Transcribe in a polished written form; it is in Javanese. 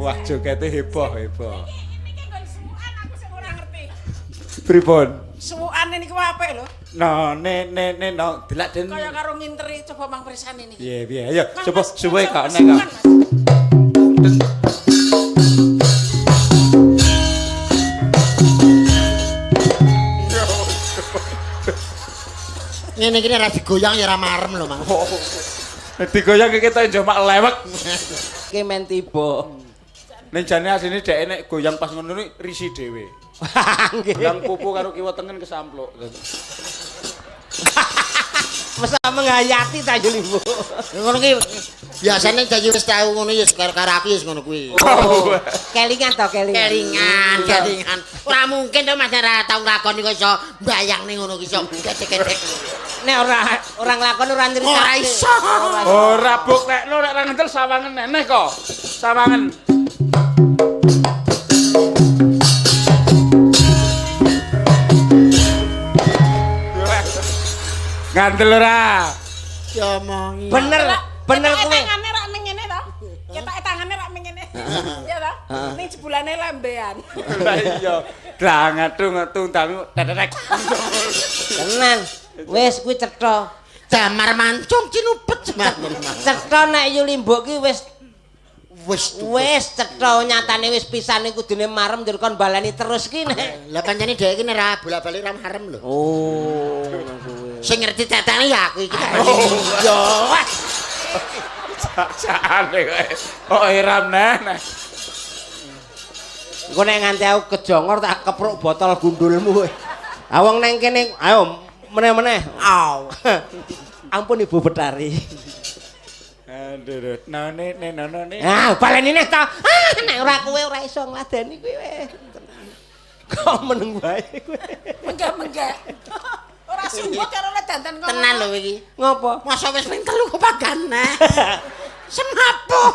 Wah, jogete heboh. Niki nggon suwukan aku sing ora ngerti. Pripun? Suwukane niku apik lho. No, no, delak den. Kaya karo nginteri coba mang presane niki. Piye, ayo coba Mas, suwe kok nek suwukan, kok. Mas. Ngene iki ora digoyang ya ora marem lho, Mang. Digoyang kita njomak lewek. Ki men tiba. Ning jane asline dhek nek goyang pas ngono iki risi dhewe. Yang pupu karo kiwa tengen kesampluk. Masa menghayati ta yo Limbo. Ngono ki biasane dadi wis tau ngono ya karo aku ya ngono kuwi. Kelingan to kelingan. Kelingan. Ora mungkin to Mas ora tau nglakoni kok iso mbayangne ngono ki iso gedhe-gedhe. Nek ora nglakoni ora nyritake. Ora iso. Ora buktekno nek ra ngendel sawangen eneh kok. Sawangen. Ngandel ora? Ya omongi. Bener kuwi. Tangane rak ning ngene to. Ketoke tangane rak ning ngene. Ya to? Ning jebulane lembean. Lah iya. Lah ngatung tangi tetek. Tenan. Wis kuwi cetha. Damar mancung cinupet Mas. Cetha nek yu Limbo ki wis Wis cetha nyatane wis pisan iku kudune marem njur kon balani terus ki nek. Lah pancene dhek iki ora bolak-balik ra marem lho. Oh. Sing ngerti tetane ya aku iki. Yo. Cacane kowe. Oh iram neh. Engko nek nganti aku kejongor tak kepruk botol gundulmu. Awang nang kene ayo meneh-meneh. Aw. Ampun Ibu Betari. Aduh, none. Ah, baleni neh ta. Nek ora kowe ora iso ngladeni kuwi weh. Kok meneng wae kowe. Menggah-menggah. Ora sungguh cara ora dandan ngono. Tenan lho iki. Ngopo? Masa wis ping 3 kok pagane. Semaput.